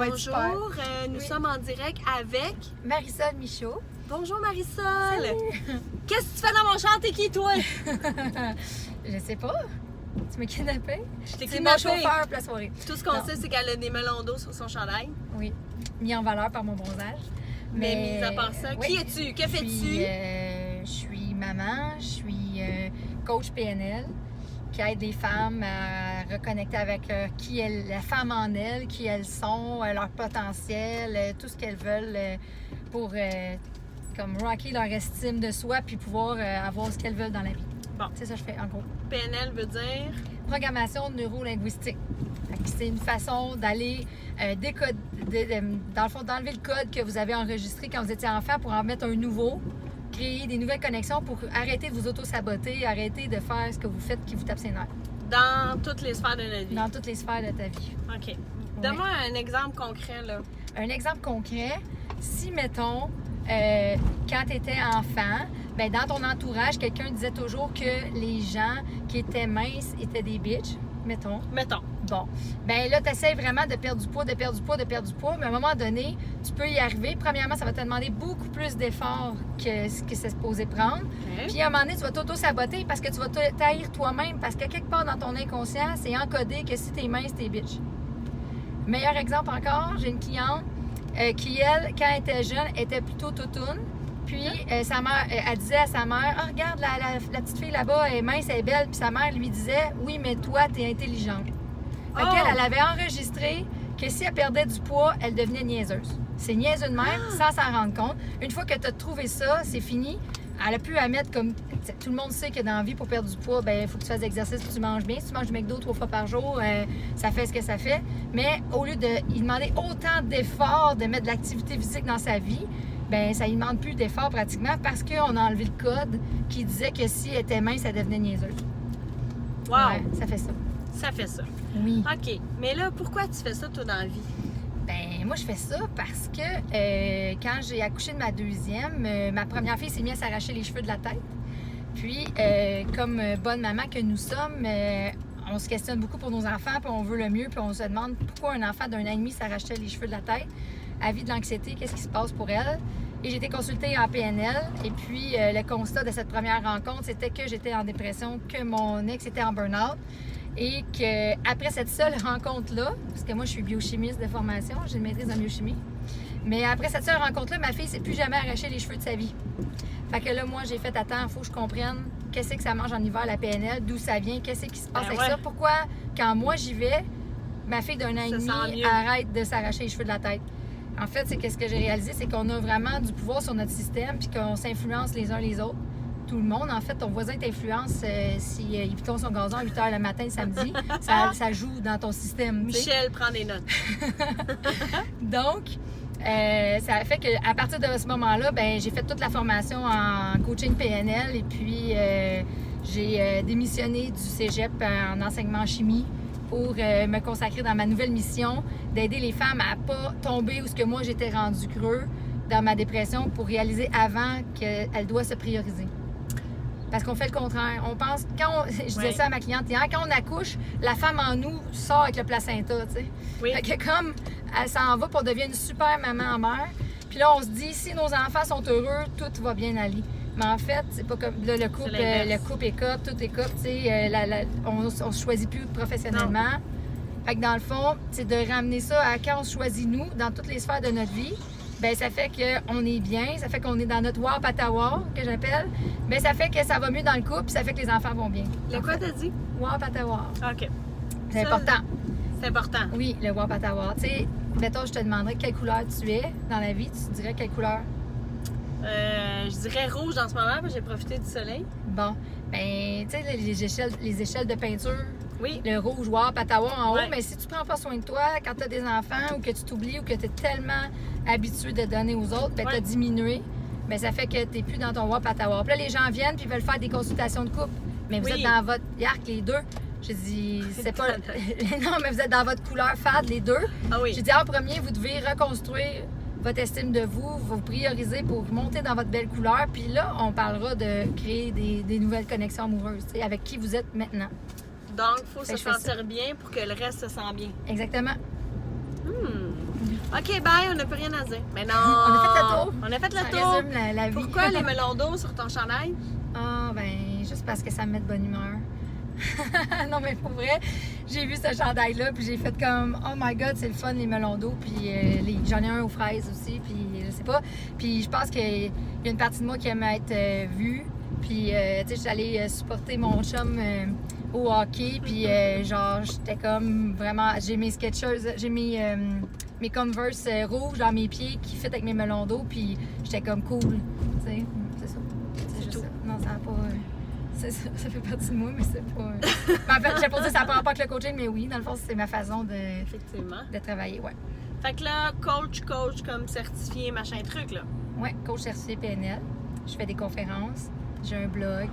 va être super. Bonjour, nous sommes en direct avec Marisol Michaud. Bonjour Marisol! Qu'est-ce que tu fais dans mon champ? T'es qui toi? Je sais pas. Tu m'as kidnappé? Je t'ai C'est mon kidnappée. chauffeur pour la soirée. Tout ce qu'on Non. sait, c'est qu'elle a des melons d'eau sur son chandail. Oui. Mis en valeur par mon bronzage. Mais mis à part ça, oui. qui es-tu? Que fais-tu? Je suis maman, je suis coach PNL qui aide les femmes à reconnecter avec qui est la femme en elles, qui elles sont, leur potentiel, tout ce qu'elles veulent pour comme rocker leur estime de soi puis pouvoir avoir ce qu'elles veulent dans la vie. Bon. C'est ça que je fais en gros. PNL veut dire? Programmation neurolinguistique. C'est une façon d'aller dans le fond, d'enlever le code que vous avez enregistré quand vous étiez enfant pour en mettre un nouveau, créer des nouvelles connexions pour arrêter de vous auto-saboter, arrêter de faire ce que vous faites qui vous tape ses nerfs. Dans toutes les sphères de notre vie. Dans toutes les sphères de ta vie. OK. Donne-moi un exemple concret, là. Un exemple concret, si, mettons, quand tu étais enfant, ben dans ton entourage, quelqu'un disait toujours que les gens qui étaient minces étaient des bitches, mettons. Mettons. Bon, ben là, tu essaies vraiment de perdre du poids, mais à un moment donné, tu peux y arriver. Premièrement, ça va te demander beaucoup plus d'efforts que ce que c'est supposé prendre. OK. Puis à un moment donné, tu vas t'auto-saboter parce que tu vas t'haïr toi-même, parce que quelque part dans ton inconscient, c'est encodé que si t'es mince, t'es bitch. Meilleur exemple encore, j'ai une cliente qui, elle, quand elle était jeune, était plutôt toutoune. Puis sa mère, elle disait à sa mère, « Ah, regarde, la petite fille là-bas, elle est mince, elle est belle. » Puis sa mère lui disait, « Oui, mais toi, t'es intelligente. » Fait qu'elle, elle avait enregistré que si elle perdait du poids, elle devenait niaiseuse. C'est niaiseux de même, sans s'en rendre compte. Une fois que tu as trouvé ça, c'est fini. Elle a pu à mettre comme... Tout le monde sait que dans la vie, pour perdre du poids, ben il faut que tu fasses exercice, que tu manges bien. Si tu manges du McDo 3 fois par jour, ça fait ce que ça fait. Mais au lieu de lui demander autant d'efforts, de mettre de l'activité physique dans sa vie, ben ça ne demande plus d'efforts pratiquement parce qu'on a enlevé le code qui disait que si elle était mince, elle devenait niaiseuse. Wow! Ouais, ça fait ça. Ça fait ça. Oui. OK. Mais là, pourquoi tu fais ça, toi, dans la vie? Ben moi, je fais ça parce que quand j'ai accouché de ma deuxième, ma première fille s'est mise à s'arracher les cheveux de la tête. Puis, comme bonne maman que nous sommes, on se questionne beaucoup pour nos enfants, puis on veut le mieux, puis on se demande pourquoi un enfant d'un an et demi s'arrachait les cheveux de la tête. Elle vit de l'anxiété, qu'est-ce qui se passe pour elle? Et j'ai été consultée en PNL. Et puis, le constat de cette première rencontre, c'était que j'étais en dépression, que mon ex était en burn-out. Et qu'après cette seule rencontre-là, parce que moi, je suis biochimiste de formation, j'ai une maîtrise en biochimie, mais après cette seule rencontre-là, ma fille ne s'est plus jamais arraché les cheveux de sa vie. Fait que là, moi, j'ai fait attends, il faut que je comprenne qu'est-ce que ça mange en hiver, la PNL, d'où ça vient, qu'est-ce qui se passe avec ça, pourquoi, quand moi j'y vais, ma fille d'un an et demi arrête de s'arracher les cheveux de la tête. En fait, c'est que ce que j'ai réalisé, c'est qu'on a vraiment du pouvoir sur notre système puis qu'on s'influence les uns les autres. Tout le monde, en fait, ton voisin t'influence s'il pitonne son gazon à 8 h le matin, le samedi, ça joue dans ton système. Michel prend des notes. Donc, ça fait qu'à partir de ce moment-là, ben, j'ai fait toute la formation en coaching PNL et puis j'ai démissionné du cégep en enseignement en chimie pour me consacrer dans ma nouvelle mission d'aider les femmes à pas tomber où ce que moi j'étais rendue creux dans ma dépression pour réaliser avant qu'elle doit se prioriser. Parce qu'on fait le contraire. On pense, je disais ça à ma cliente hier, quand on accouche, la femme en nous sort avec le placenta, tu sais. Oui. Fait que comme elle s'en va pour devenir une super maman en mère, puis là, on se dit, si nos enfants sont heureux, tout va bien aller. Mais en fait, c'est pas comme là, le couple est couple, tout est couple, tu sais, on se choisit plus professionnellement. Non. Fait que dans le fond, c'est de ramener ça à quand on se choisit nous, dans toutes les sphères de notre vie. Bien, ça fait qu'on est bien, ça fait qu'on est dans notre war patawar, que j'appelle. Bien, ça fait que ça va mieux dans le couple, ça fait que les enfants vont bien. Le quoi t'as dit? War patawar. OK. C'est important. C'est important. Oui, le war patawar. Tu sais, mettons, je te demanderais quelle couleur tu es dans la vie, tu dirais quelle couleur? Je dirais rouge en ce moment, parce que j'ai profité du soleil. Bon, ben, tu sais, les échelles de peinture. Oui. Le rouge, war, patawar en haut, Ouais. mais si tu prends pas soin de toi, quand tu as des enfants ou que tu t'oublies ou que tu es tellement habitué de donner aux autres, ben, tu as diminué. Ben, ça fait que tu n'es plus dans ton war, patawar. Puis là, les gens viennent puis veulent faire des consultations de couple. Mais vous êtes dans votre yark, les deux. Je dis, c'est pas. Non, mais vous êtes dans votre couleur fade, les deux. Ah oui. J'ai dit, en premier, vous devez reconstruire votre estime de vous, vous prioriser pour monter dans votre belle couleur. Puis là, on parlera de créer des nouvelles connexions amoureuses, tu sais, avec qui vous êtes maintenant. Donc, il faut se sentir bien pour que le reste se sente bien. Exactement. OK, bye, on n'a plus rien à dire. Mais non! On a fait le tour. On a fait le Ça tour. résume la vie. Pourquoi les melons d'eau sur ton chandail? Ah, ben, juste parce que ça me met de bonne humeur. Non, mais pour vrai, j'ai vu ce chandail-là, puis j'ai fait comme, oh my god, c'est le fun, les melons d'eau, puis j'en ai un aux fraises aussi, puis je sais pas. Puis je pense qu'il y a une partie de moi qui aime être vue, puis tu sais, je suis allée supporter mon chum au hockey, puis genre, j'étais comme vraiment, j'ai mes Skechers, j'ai mes Converse rouges dans mes pieds qui fit avec mes melons d'eau, puis j'étais comme cool, tu sais, c'est ça. C'est juste tout. ça. Non, ça n'a pas. Ça fait partie de moi, mais c'est pas. En fait, j'ai pas dit ça n'a pas rapport avec le coaching, mais oui, dans le fond, c'est ma façon Effectivement. de travailler, ouais. Fait que là, coach comme certifié, machin truc, là. Ouais, coach certifié PNL. Je fais des conférences, j'ai un blog,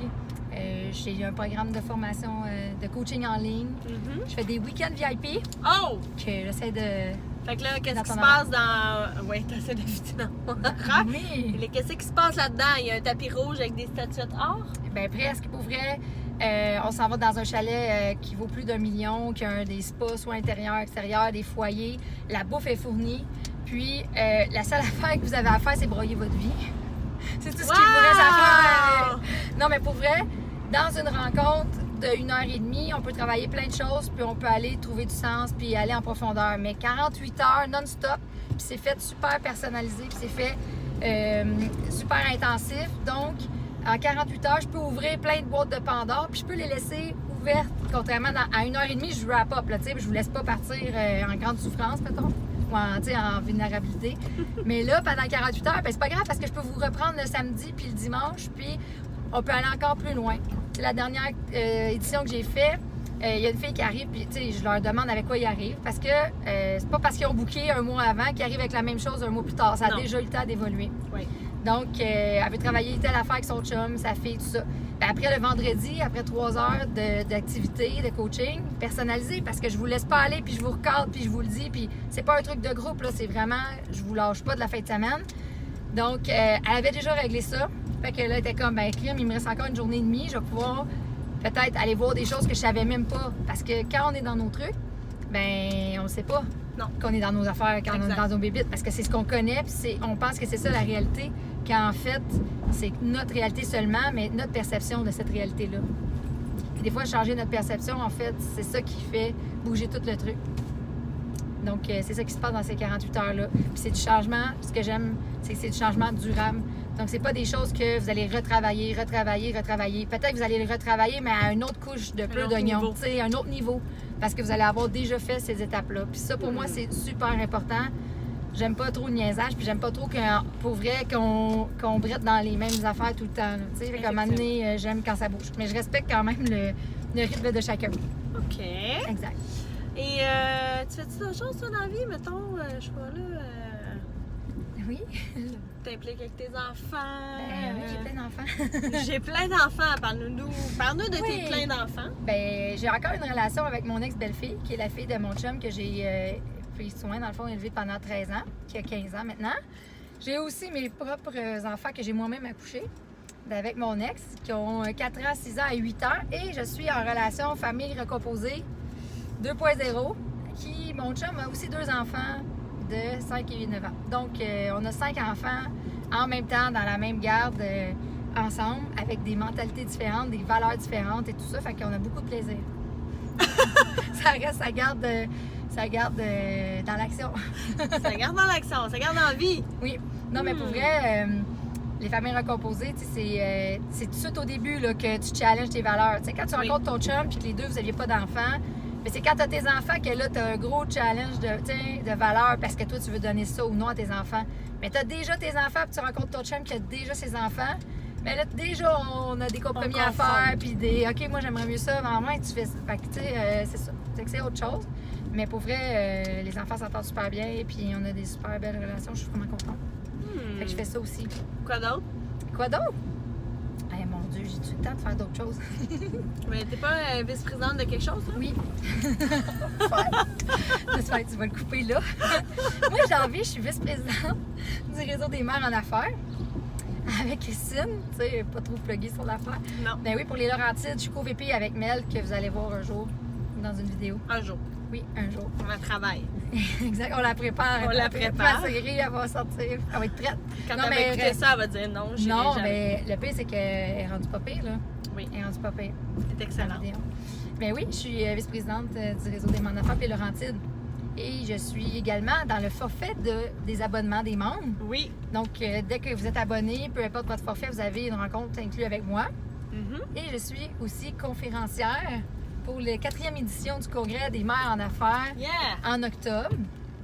j'ai un programme de formation de coaching en ligne. Mm-hmm. Je fais des week-ends VIP Oh! que j'essaie de. Fait que là, qu'est-ce Dans qui ton se passe dans. Ouais, t'essaies d'éviter dans mon horaire. Oui! Qu'est-ce qui se passe là-dedans? Il y a un tapis rouge avec des statuettes or? Ben presque, pour vrai. On s'en va dans un chalet qui vaut plus d'1 million, qui a des spas, soit intérieur, extérieur, des foyers. La bouffe est fournie. Puis, la seule affaire que vous avez à faire, c'est broyer votre vie. C'est tout ce qu'il vous reste à faire. Non, mais pour vrai, dans une rencontre de 1h30, on peut travailler plein de choses, puis on peut aller trouver du sens, puis aller en profondeur. Mais 48 heures non-stop, puis c'est fait super personnalisé, puis c'est fait super intensif. Donc, en 48 heures, je peux ouvrir plein de boîtes de Pandore, puis je peux les laisser ouvertes. Contrairement à 1h30, je wrap up, là, tu sais, je vous laisse pas partir en grande souffrance, mettons, ou en vulnérabilité. Mais là, pendant 48 heures, ben, c'est pas grave parce que je peux vous reprendre le samedi puis le dimanche, puis on peut aller encore plus loin. C'est la dernière édition que j'ai faite. Il y a une fille qui arrive, puis je leur demande avec quoi ils arrivent. Parce que c'est pas parce qu'ils ont booké un mois avant qu'ils arrivent avec la même chose un mois plus tard. Ça a déjà eu le temps d'évoluer. Oui. Donc, elle veut travailler telle affaire avec son chum, sa fille, tout ça. Puis après, le vendredi, après 3 heures d'activité, de coaching, personnalisé, parce que je vous laisse pas aller, puis je vous recadre, puis je vous le dis, puis c'est pas un truc de groupe, là, c'est vraiment, je vous lâche pas de la fin de semaine. Donc, elle avait déjà réglé ça. Fait que là, elle était comme, ben, crime, il me reste encore une journée et demie, je vais pouvoir peut-être aller voir des choses que je savais même pas. Parce que quand on est dans nos trucs, ben, on sait pas. Non. Qu'on est dans nos affaires, quand on est dans nos bébites, parce que c'est ce qu'on connaît, puis on pense que c'est ça la réalité, quand en fait, c'est notre réalité seulement, mais notre perception de cette réalité-là. Puis des fois, changer notre perception, en fait, c'est ça qui fait bouger tout le truc. Donc, c'est ça qui se passe dans ces 48 heures-là. Puis c'est du changement, ce que j'aime, c'est que c'est du changement durable. Donc, c'est pas des choses que vous allez retravailler. Peut-être que vous allez les retravailler, mais à une autre couche de peu d'oignon, tu sais, un autre niveau. Parce que vous allez avoir déjà fait ces étapes-là. Puis ça, pour moi, c'est super important. J'aime pas trop le niaisage, puis j'aime pas trop pour vrai qu'on brette dans les mêmes affaires tout le temps. Tu sais, à un moment donné, j'aime quand ça bouge. Mais je respecte quand même le rythme de chacun. OK. Exact. Et tu fais-tu d'autres choses, toi, dans la vie? Mettons, je sais pas, là... Oui. T'impliques avec tes enfants? Oui, j'ai plein d'enfants. J'ai plein d'enfants. Parle-nous de tes plein d'enfants. Ben, j'ai encore une relation avec mon ex-belle-fille, qui est la fille de mon chum que j'ai pris soin, dans le fond, élevée pendant 13 ans, qui a 15 ans maintenant. J'ai aussi mes propres enfants que j'ai moi-même accouchés avec mon ex, qui ont 4 ans, 6 ans et 8 ans. Et je suis en relation famille recomposée 2.0, qui, mon chum a aussi 2 enfants de 5 et 9 ans. Donc, on a 5 enfants en même temps, dans la même garde, ensemble, avec des mentalités différentes, des valeurs différentes et tout ça. Fait qu'on a beaucoup de plaisir. ça garde dans l'action. Ça garde dans l'action, ça garde dans la vie. Oui. Non, mais pour vrai, les familles recomposées, c'est tout de suite au début là, que tu challenges tes valeurs. Tu sais, quand tu rencontres ton chum et que les deux, vous n'aviez pas d'enfants, mais c'est quand tu as tes enfants que là, tu as un gros challenge de valeurs parce que toi, tu veux donner ça ou non à tes enfants. Mais tu as déjà tes enfants puis tu rencontres ton chum qui a déjà ses enfants. Mais là, déjà, on a des compromis à faire puis des « OK, moi, j'aimerais mieux ça. » En moins, tu fais ça. Fait que, tu sais, c'est ça. C'est autre chose. Mais pour vrai, les enfants s'entendent super bien et puis on a des super belles relations. Je suis vraiment contente. Fait que je fais ça aussi. Quoi d'autre? Quoi d'autre? Eh mon Dieu, j'ai-tu le temps de faire d'autres choses? Mais t'es pas vice-présidente de quelque chose, hein? Oui. J'espère que tu vas le couper là. Moi, j'ai envie, je suis vice-présidente du réseau des mères en affaires. Avec Christine, tu sais, pas trop pluguée sur l'affaire. Non. Ben oui, pour les Laurentides, je suis co-VP avec Mel, que vous allez voir un jour. dans une vidéo. Un jour. Oui, un jour. On la travaille. Exact, on la prépare. On la prépare. Ma série, elle va sortir. Elle va être prête. Quand Non, elle va mais écouter ça, elle va dire non, j'irai Non, jamais. mais le pire, c'est qu'elle est rendue pas pire, là. Oui. Elle est rendue pas pire. C'est la excellent. vidéo. Mais oui, je suis vice-présidente du réseau des mandats et Laurentides. Et je suis également dans le forfait des abonnements des membres. Oui. Donc, dès que vous êtes abonné, peu importe votre forfait, vous avez une rencontre inclue avec moi. Mhm. Et je suis aussi conférencière pour la 4e édition du Congrès des maires en affaires Yeah! en octobre.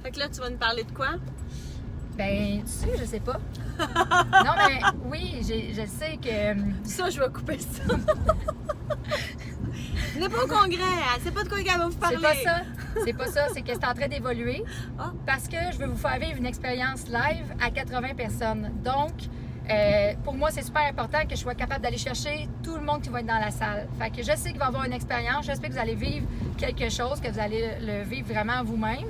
Fait que là, tu vas nous parler de quoi? Ben, tu sais, je sais pas. Non, mais oui, je sais que... Ça, je vais couper ça. Venez pas au congrès, hein? C'est pas de quoi qu'elle va vous parler. C'est pas ça. C'est pas ça. C'est que c'est en train d'évoluer. Ah. Parce que je veux vous faire vivre une expérience live à 80 personnes. Donc, pour moi, c'est super important que je sois capable d'aller chercher tout le monde qui va être dans la salle. Fait que je sais qu'il va y avoir une expérience. J'espère que vous allez vivre quelque chose, que vous allez le vivre vraiment vous-même.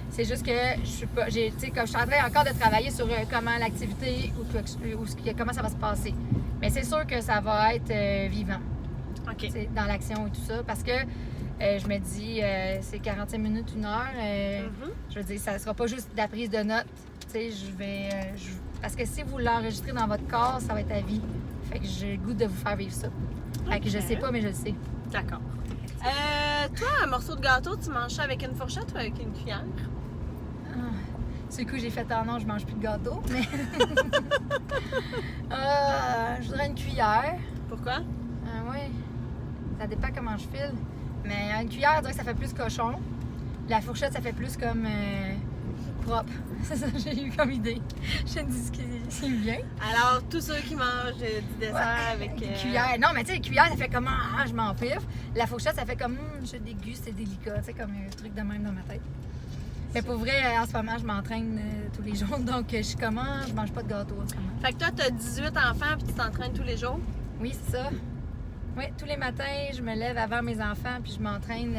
C'est juste que je suis pas, tu sais, comme je suis en train encore de travailler sur comment l'activité comment ça va se passer. Mais c'est sûr que ça va être vivant. OK. Dans l'action et tout ça, parce que je me dis, c'est 45 minutes, 1 heure. Mhm. Je veux dire, ça ne sera pas juste de la prise de notes. Tu sais, parce que si vous l'enregistrez dans votre corps, ça va être à vie. Fait que j'ai le goût de vous faire vivre ça. Fait que je sais pas, mais je le sais. D'accord. Toi, un morceau de gâteau, tu manges ça avec une fourchette ou avec une cuillère? Du coup, j'ai fait un an, je mange plus de gâteau, mais... je voudrais une cuillère. Pourquoi? Oui. Ça dépend comment je file. Mais une cuillère, on dirait que ça fait plus cochon. La fourchette, ça fait plus comme propre. C'est ça que j'ai eu comme idée. Je te dis ce qui me vient. Alors, tous ceux qui mangent du dessert Ouais, avec... cuillère. Non, mais tu sais, les cuillères, ça fait comme je m'empiffe. La fourchette, ça fait comme je déguste, c'est délicat. Tu sais, comme un truc de même dans ma tête. Mais pour vrai, en ce moment, je m'entraîne tous les jours. Donc, je suis comme je mange pas de gâteau en ce moment. Fait que toi, t'as 18 enfants puis tu t'entraînes tous les jours? Oui, c'est ça. Oui, tous les matins, je me lève avant mes enfants puis je m'entraîne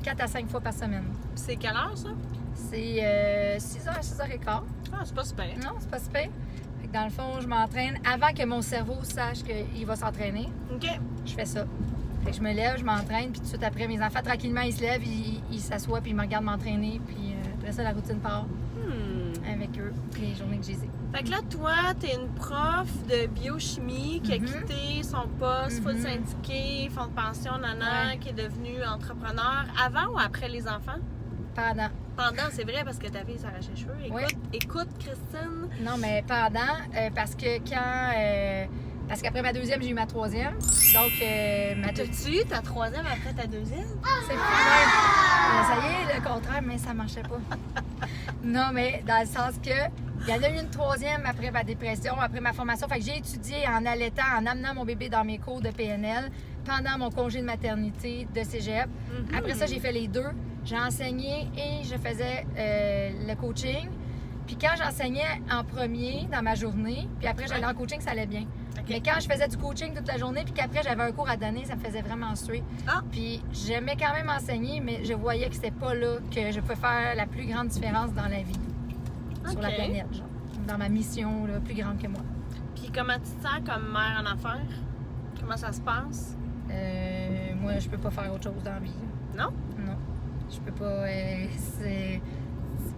4 à 5 fois par semaine. Puis c'est quelle heure, ça? C'est 6h, 6h15. Ah, c'est pas super. Non, c'est pas super. Fait que dans le fond, je m'entraîne avant que mon cerveau sache qu'il va s'entraîner. OK. Je fais ça. Fait que je me lève, je m'entraîne, puis tout de suite après, mes enfants, tranquillement, ils se lèvent, ils s'assoient, puis ils me regardent m'entraîner, puis après ça, la routine part avec eux, les journées que j'ai. Fait que là, toi, t'es une prof de biochimie qui a quitté son poste, full syndiqué, fonds de pension, qui est devenue entrepreneur avant ou après les enfants? Pendant. Pendant, c'est vrai, parce que ta fille s'arrache les cheveux. Écoute, Christine. Non, mais pendant, parce que quand... parce qu'après ma deuxième, j'ai eu ma troisième. Donc, ma T'as-tu eu ta troisième après ta deuxième? C'est pas ça y est, le contraire, mais ça marchait pas. Non, mais dans le sens que il y en a eu une troisième après ma dépression, après ma formation. Fait que j'ai étudié en allaitant, en amenant mon bébé dans mes cours de PNL pendant mon congé de maternité de cégep. Après ça, j'ai fait les deux. J'ai enseigné et je faisais le coaching. Puis quand j'enseignais en premier dans ma journée, puis après j'allais en coaching, ça allait bien. Mais quand je faisais du coaching toute la journée, puis qu'après j'avais un cours à donner, ça me faisait vraiment suer. Puis j'aimais quand même enseigner, mais je voyais que c'était pas là que je pouvais faire la plus grande différence dans la vie, sur la planète, genre. Dans ma mission là, plus grande que moi. Puis comment tu te sens comme mère en affaires? Comment ça se passe? Moi, je peux pas faire autre chose dans la vie. Non? Non. Je peux pas.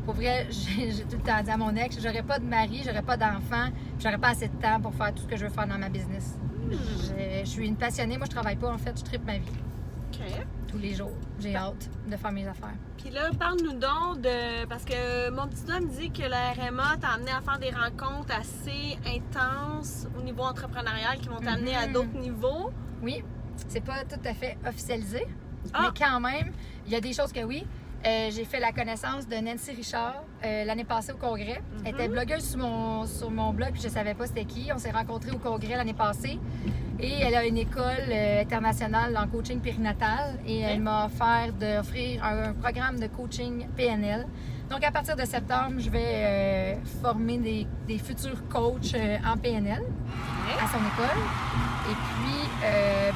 Pour vrai, j'ai tout le temps dit à mon ex, j'aurais pas de mari, j'aurais pas d'enfant, j'aurais pas assez de temps pour faire tout ce que je veux faire dans ma business. Je suis une passionnée, moi je travaille pas en fait, je tripe ma vie. OK. Tous les jours. J'ai hâte de faire mes affaires. Puis là, parle-nous donc de... Parce que mon petit doigt me dit que la RMA t'a amené à faire des rencontres assez intenses au niveau entrepreneurial qui vont t'amener à d'autres niveaux. Oui, c'est pas tout à fait officialisé, mais quand même, il y a des choses que oui. J'ai fait la connaissance de Nancy Richard l'année passée au congrès. Elle était blogueuse sur mon blog, puis je savais pas c'était qui. On s'est rencontrés au congrès l'année passée. Et elle a une école internationale en coaching périnatal. Et elle m'a offert un programme de coaching PNL. Donc, à partir de septembre, je vais former des futurs coachs en PNL à son école. Et puis,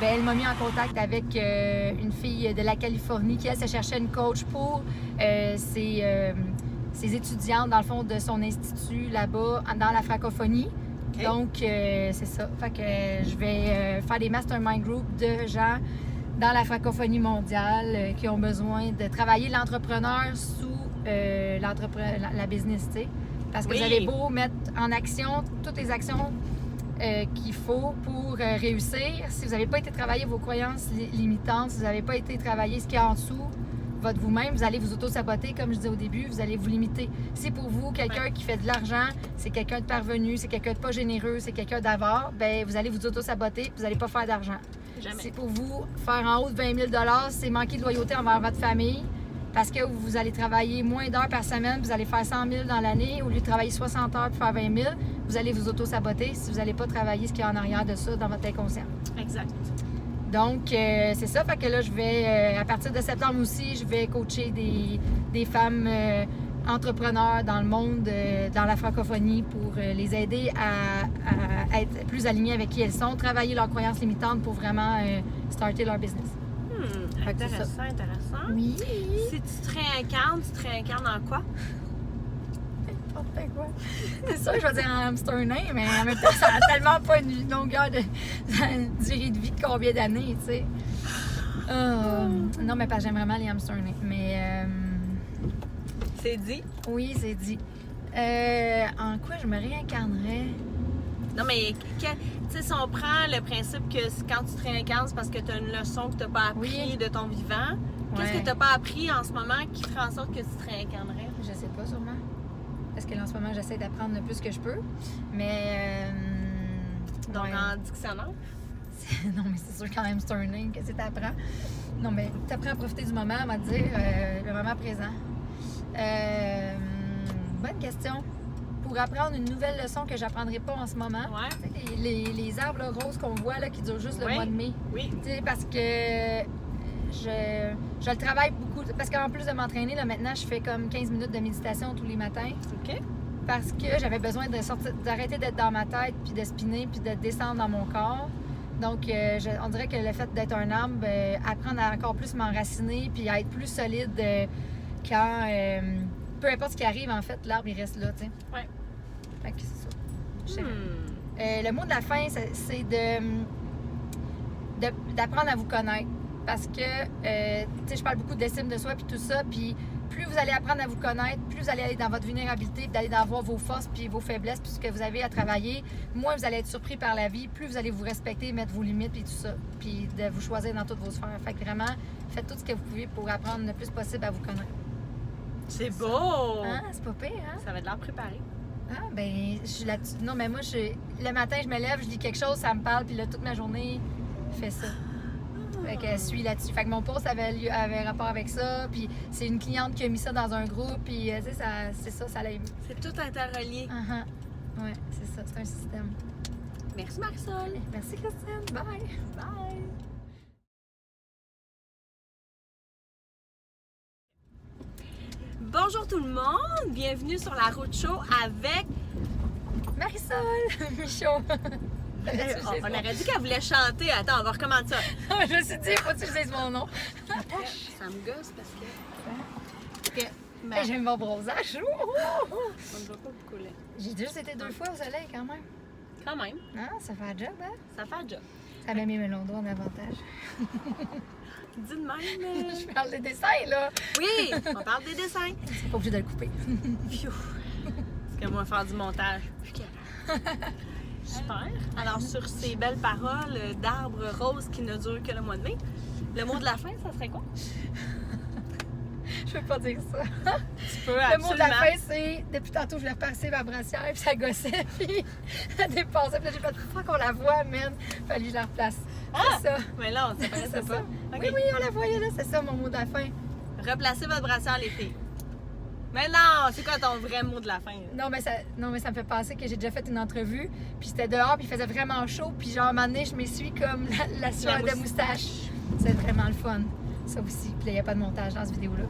elle m'a mis en contact avec une fille de la Californie qui, elle, se cherchait une coach pour ses étudiantes, dans le fond, de son institut là-bas, dans la francophonie. Donc, c'est ça. Fait que je vais faire des mastermind groups de gens dans la francophonie mondiale qui ont besoin de travailler l'entrepreneur sous la business, tu sais. Parce que Oui. vous avez beau mettre en action toutes les actions qu'il faut pour réussir. Si vous n'avez pas été travailler vos croyances limitantes, si vous n'avez pas été travailler ce qu'il y a en dessous, votre vous-même, vous allez vous auto-saboter, comme je disais au début, vous allez vous limiter. Si pour vous, quelqu'un qui fait de l'argent, c'est quelqu'un de parvenu, c'est quelqu'un de pas généreux, c'est quelqu'un d'avare, ben vous allez vous auto-saboter, vous n'allez pas faire d'argent. Jamais. Si pour vous, faire en haut de 20 000 c'est manquer de loyauté envers votre famille, parce que vous allez travailler moins d'heures par semaine, vous allez faire 100 000 dans l'année, au lieu de travailler 60 heures pour faire 20 000, vous allez vous auto-saboter si vous n'allez pas travailler ce qu'il y a en arrière de ça dans votre inconscient. Exact. Donc, c'est ça. Fait que là, je vais, à partir de septembre aussi, je vais coacher des femmes entrepreneurs dans le monde, dans la francophonie, pour les aider à être plus alignées avec qui elles sont, travailler leurs croyances limitantes pour vraiment starter leur business. Fait que c'est ça. Intéressant. Oui. Si tu te réincarnes en quoi? N'importe quoi. C'est sûr, je vais dire un hamster nain, mais en même temps, ça n'a tellement pas une longueur de durée de vie de combien d'années, tu sais. Non, mais pas j'aime vraiment les hamsters nains. Mais C'est dit. oui, c'est dit. En quoi je me réincarnerais? Non, mais tu sais, si on prend le principe que quand tu te réincarnes, c'est parce que tu as une leçon que tu n'as pas appris Oui. de ton vivant, qu'est-ce Ouais. que tu n'as pas appris en ce moment qui ferait en sorte que tu te réincarnerais? Je sais pas, sûrement. Parce que là, en ce moment, j'essaie d'apprendre le plus que je peux. Mais. Donc, ouais. en dictionnaire? Non, mais c'est sûr qu'en hamster nain, qu'est-ce que t'apprends? Non, mais t'apprends à profiter du moment, on va te dire, le moment présent. Bonne question. Pour apprendre une nouvelle leçon que j'apprendrai pas en ce moment. Ouais. Tu sais, les arbres là, roses qu'on voit là, qui durent juste le Oui. mois de mai. Oui. Tu sais, parce que je le travaille beaucoup. Parce qu'en plus de m'entraîner, là, maintenant, je fais comme 15 minutes de méditation tous les matins. OK. Parce que j'avais besoin d'arrêter d'être dans ma tête, puis de spinner, puis de descendre dans mon corps. Donc, on dirait que le fait d'être un arbre, apprendre à encore plus m'enraciner, puis à être plus solide quand, peu importe ce qui arrive, en fait, l'arbre, il reste là, tu sais. Ouais. Fait que c'est ça. Je sais Hmm. le mot de la fin, c'est d'apprendre à vous connaître. Parce que, tu sais, je parle beaucoup d'estime de soi puis tout ça, puis plus vous allez apprendre à vous connaître, plus vous allez aller dans votre vulnérabilité, puis d'aller dans voir vos forces puis vos faiblesses, puis ce que vous avez à travailler, moins vous allez être surpris par la vie, plus vous allez vous respecter, mettre vos limites puis tout ça, puis de vous choisir dans toutes vos sphères. Fait que vraiment, faites tout ce que vous pouvez pour apprendre le plus possible à vous connaître. C'est beau! Hein? C'est pas pire, hein? Ça va de l'air préparé. Ah, ben, je suis là-dessus. Non, mais moi, le matin, je me lève, je lis quelque chose, ça me parle, puis là, toute ma journée, je fais ça. Fait que je suis là-dessus. Fait que mon post avait rapport avec ça, puis c'est une cliente qui a mis ça dans un groupe, puis tu sais, c'est ça, ça l'a aimé. C'est tout interrelié. Ouais, c'est ça, c'est un système. Merci Marisol. Merci, Christine. Bye! Bye. Bonjour tout le monde, bienvenue sur la route show avec... Marisol! Michaud! on aurait dit qu'elle voulait chanter. Attends, on va recommencer ça. Je me suis dit, faut que tu dises mon nom. Ça me gosse parce que... Ok, mais Hey, j'aime mon bronzage. on ne va pas beaucoup là. J'ai juste été 2 fois au soleil quand même. Quand même, Ah, ça fait un job, hein? ça fait un job. Ça m'a mis mes longs doigts en avantage. Dis de même. Je parle des dessins, là. Oui, on parle des dessins. C'est pas obligé de le couper. Pfiou. Parce que moi, faire du montage. Super. Alors, sur ces belles paroles d'arbres roses qui ne durent que le mois de mai, le mot de la fin, ça serait quoi? Je peux pas dire ça. Tu peux Le mot de la absolument. fin, c'est depuis tantôt, je voulais repasser ma brassière, puis ça gossait, puis elle dépassait. Puis là, j'ai fait faut qu'on la voit, man. Fallait que je la replace. Ah! C'est ça. Mais là, on ne C'est sait ça. pas. Ok. Oui, oui, on la voyait là. C'est ça mon mot de la fin. Replacez votre brassière, les filles. Mais non, c'est quoi ton vrai mot de la fin? Non, mais ça me fait penser que j'ai déjà fait une entrevue, puis c'était dehors, puis il faisait vraiment chaud, puis genre, à un moment donné, je m'essuie comme la sueur de moustache. C'est vraiment le fun. Ça aussi. Puis là, il n'y a pas de montage dans cette vidéo-là.